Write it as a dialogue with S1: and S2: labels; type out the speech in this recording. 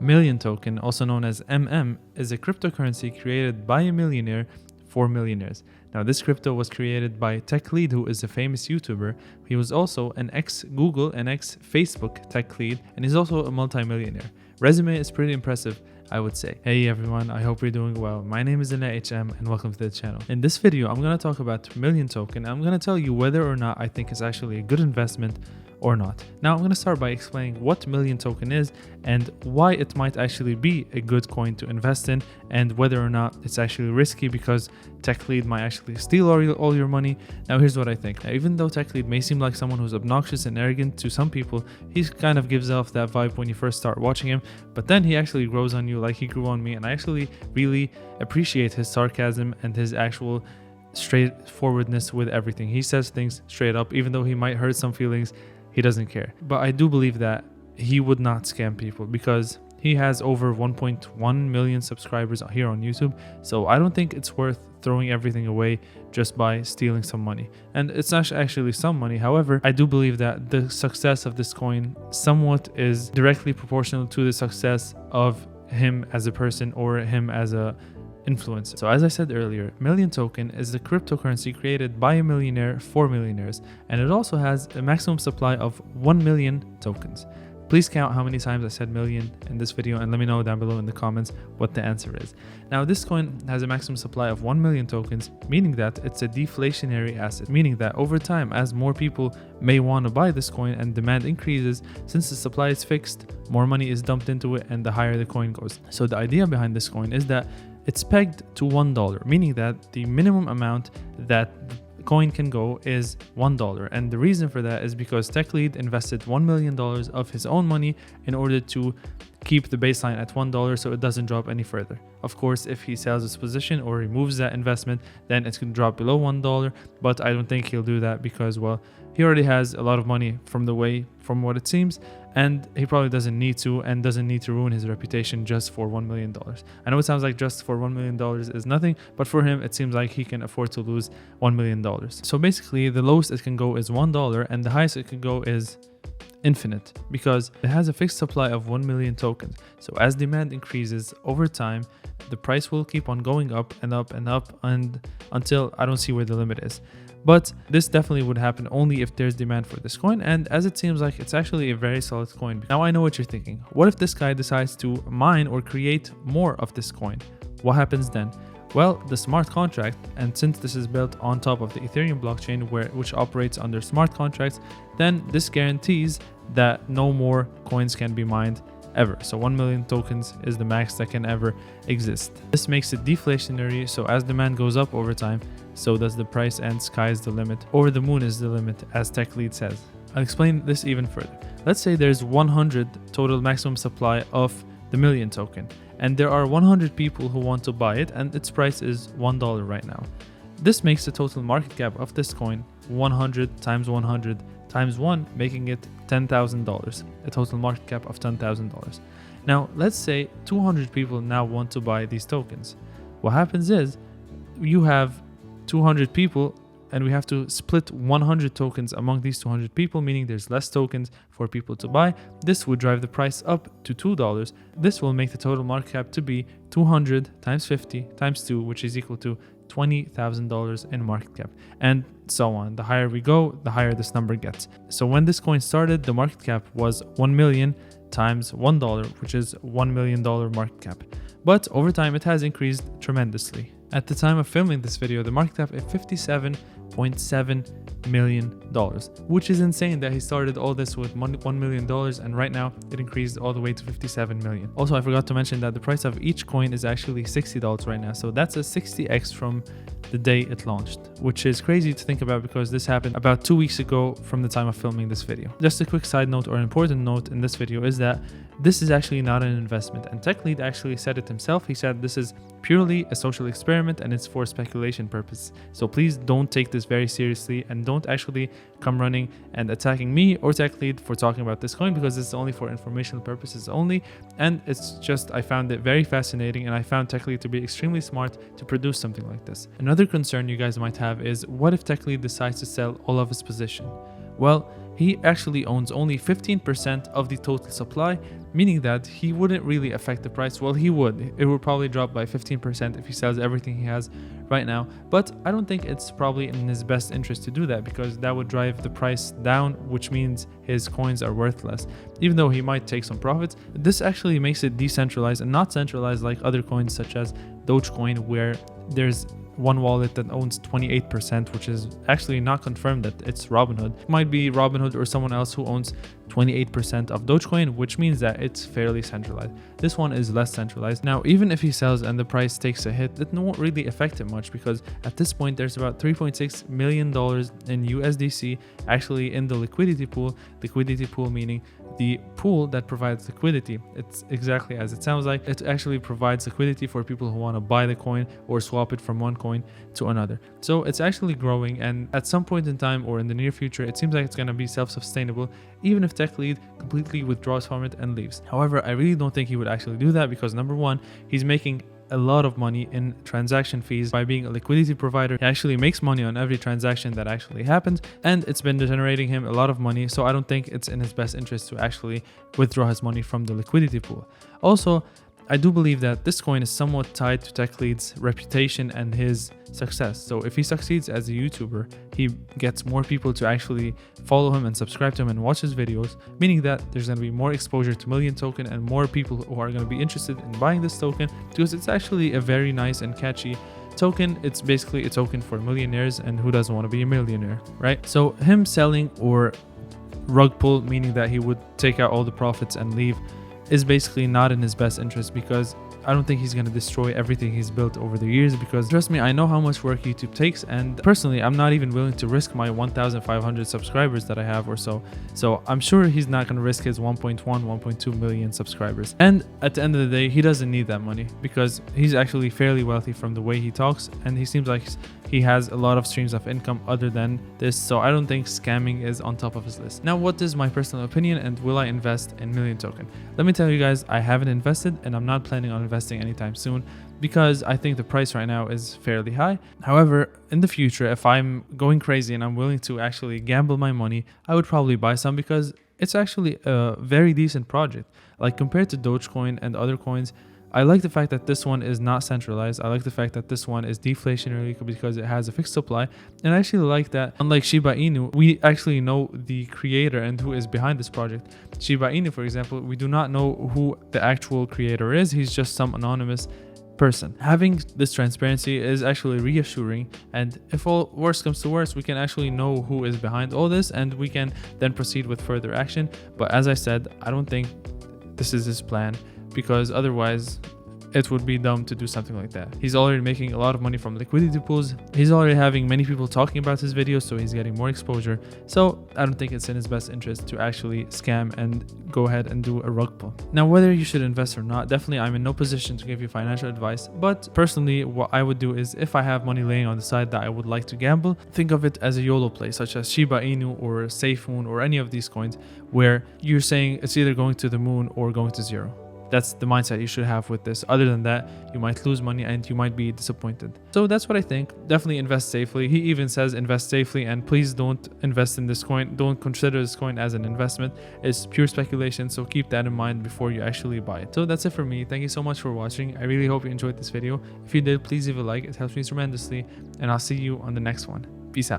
S1: Million token, also known as is a cryptocurrency created by a millionaire for millionaires. Now, this crypto was created by Tech Lead, who is a famous YouTuber. He was also an ex-Google and ex-Facebook tech lead, and he's also a multi-millionaire. Resume is pretty impressive, I would say. Hey everyone, I hope you're doing well. My name is HM and welcome to the channel. In this video, I'm going to talk about Million token. I'm going to tell you whether or not I think it's actually a good investment or not. Now, I'm going to start by explaining what Million token is and why it might actually be a good coin to invest in, and whether or not it's actually risky because Tech Lead might actually steal all your money. Now, here's what I think. Now, even though Tech Lead may seem like someone who's obnoxious and arrogant to some people, he kind of gives off that vibe when you first start watching him, but then he actually grows on you like he grew on me, and I actually really appreciate his sarcasm and his actual straightforwardness with everything. He says things straight up, even though he might hurt some feelings. He doesn't care. But I do believe that he would not scam people because he has over 1.1 million subscribers here on YouTube. So I don't think it's worth throwing everything away just by stealing some money. And it's not actually some money. However, I do believe that the success of this coin somewhat is directly proportional to the success of him as a person or him as a influencer. So as I said earlier, Million token is the cryptocurrency created by a millionaire for millionaires, and it also has a maximum supply of 1 million tokens. Please count how many times I said million in this video and let me know down below in the comments what the answer is. Now, this coin has a maximum supply of 1 million tokens, meaning that it's a deflationary asset, meaning that over time, as more people may want to buy this coin and demand increases, since the supply is fixed, more money is dumped into it and the higher the coin goes. So the idea behind this coin is that it's pegged to $1, meaning that the minimum amount that the coin can go is $1. And the reason for that is because Tech Lead invested $1 million of his own money in order to keep the baseline at $1 so it doesn't drop any further. Of course, if he sells his position or removes that investment, then it's going to drop below $1. But I don't think he'll do that because, well, he already has a lot of money from what it seems, and he probably doesn't need to ruin his reputation just for $1 million. I know it sounds like just for $1 million is nothing, but for him, it seems like he can afford to lose $1 million. So basically, the lowest it can go is $1, and the highest it can go is infinite because it has a fixed supply of 1 million tokens. So as demand increases over time, the price will keep on going up and up and up, and until I don't see where the limit is. But this definitely would happen only if there's demand for this coin, and as it seems like it's actually a very solid coin. Now I know what you're thinking. What if this guy decides to mine or create more of this coin? What happens then? Well, the smart contract, and since this is built on top of the Ethereum blockchain which operates under smart contracts, then this guarantees that no more coins can be mined ever. So 1 million tokens is the max that can ever exist. This makes it deflationary, so as demand goes up over time, so does the price, and sky is the limit, or the moon is the limit, as Tech Lead says. I'll explain this even further. Let's say there's 100 total maximum supply of the Million token, and there are 100 people who want to buy it, and its price is $1 right now. This makes the total market cap of this coin 100 times 100 times 1, making it $10,000, a total market cap of $10,000. Now, let's say 200 people now want to buy these tokens. What happens is you have 200 people and we have to split 100 tokens among these 200 people, meaning there's less tokens for people to buy. This would drive the price up to $2. This will make the total market cap to be 200 times 50 times 2, which is equal to $20,000 in market cap, and so on. The higher we go, the higher this number gets. So when this coin started, the market cap was 1 million times $1, which is $1 million market cap. But over time, it has increased tremendously. At the time of filming this video, the market cap is $57.7 million, which is insane that he started all this with $1 million, and right now it increased all the way to 57 million. Also, I forgot to mention that the price of each coin is actually $60 right now, so that's a 60x from the day it launched, which is crazy to think about because this happened about 2 weeks ago from the time of filming this video. Just a quick side note or important note in this video is that this is actually not an investment, and Tech Lead actually said it himself. He said this is purely a social experiment and it's for speculation purposes. So please don't take this very seriously and don't actually come running and attacking me or Tech Lead for talking about this coin, because it's only for informational purposes only. And it's just, I found it very fascinating, and I found Tech Lead to be extremely smart to produce something like this. Another concern you guys might have is, what if Tech Lead decides to sell all of his position? Well, he actually owns only 15% of the total supply, meaning that he wouldn't really affect the price. Well, he would. It would probably drop by 15% if he sells everything he has right now, but I don't think it's probably in his best interest to do that, because that would drive the price down, which means his coins are worth less. Even though he might take some profits, this actually makes it decentralized and not centralized like other coins such as Dogecoin, where there's one wallet that owns 28%, which is actually not confirmed that it's Robinhood. It might be Robinhood or someone else who owns 28% of Dogecoin, which means that it's fairly centralized. This one is less centralized. Now, even if he sells and the price takes a hit, it won't really affect him much, because at this point there's about $3.6 million in USDC actually in the liquidity pool. Liquidity pool meaning the pool that provides liquidity. It's exactly as it sounds like. It actually provides liquidity for people who want to buy the coin or swap it from one coin to another. So it's actually growing, and at some point in time or in the near future, it seems like it's going to be self-sustainable, even if Tech Lead completely withdraws from it and leaves. However, I really don't think he would actually do that, because number one, he's making a lot of money in transaction fees by being a liquidity provider. He actually makes money on every transaction that actually happens, and it's been generating him a lot of money, so I don't think it's in his best interest to actually withdraw his money from the liquidity pool. Also, I do believe that this coin is somewhat tied to Tech Lead's reputation and his success. So if he succeeds as a YouTuber, he gets more people to actually follow him and subscribe to him and watch his videos, meaning that there's going to be more exposure to Million Token and more people who are going to be interested in buying this token, because it's actually a very nice and catchy token. It's basically a token for millionaires, and who doesn't want to be a millionaire, right? So him selling or rug pull, meaning that he would take out all the profits and leave, is basically not in his best interest, because I don't think he's going to destroy everything he's built over the years, because trust me, I know how much work YouTube takes, and personally I'm not even willing to risk my 1,500 subscribers that I have or so. So I'm sure he's not going to risk his 1.2 million subscribers. And at the end of the day, he doesn't need that money, because he's actually fairly wealthy from the way he talks, and he seems like he has a lot of streams of income other than this, so I don't think scamming is on top of his list. Now, what is my personal opinion, and will I invest in Million Token? Let me tell you guys, I haven't invested, and I'm not planning on investing anytime soon, because I think the price right now is fairly high. However, in the future, if I'm going crazy and I'm willing to actually gamble my money, I would probably buy some, because it's actually a very decent project. Like, compared to Dogecoin and other coins, I like the fact that this one is not centralized. I like the fact that this one is deflationary because it has a fixed supply. And I actually like that, unlike Shiba Inu, we actually know the creator and who is behind this project. Shiba Inu, for example, we do not know who the actual creator is. He's just some anonymous person. Having this transparency is actually reassuring, and if all worst comes to worst, we can actually know who is behind all this, and we can then proceed with further action. But as I said, I don't think this is his plan, because otherwise it would be dumb to do something like that. He's already making a lot of money from liquidity pools. He's already having many people talking about his videos, so he's getting more exposure. So I don't think it's in his best interest to actually scam and go ahead and do a rug pull. Now, whether you should invest or not, definitely I'm in no position to give you financial advice. But personally, what I would do is, if I have money laying on the side that I would like to gamble, think of it as a YOLO play, such as Shiba Inu or SafeMoon or any of these coins, where you're saying it's either going to the moon or going to zero. That's the mindset you should have with this. Other than that, you might lose money and you might be disappointed. So that's what I think. Definitely invest safely. He even says invest safely, and please don't invest in this coin. Don't consider this coin as an investment. It's pure speculation, so keep that in mind before you actually buy it. So that's it for me. Thank you so much for watching. I really hope you enjoyed this video. If you did, please leave a like. It helps me tremendously, and I'll see you on the next one. Peace out.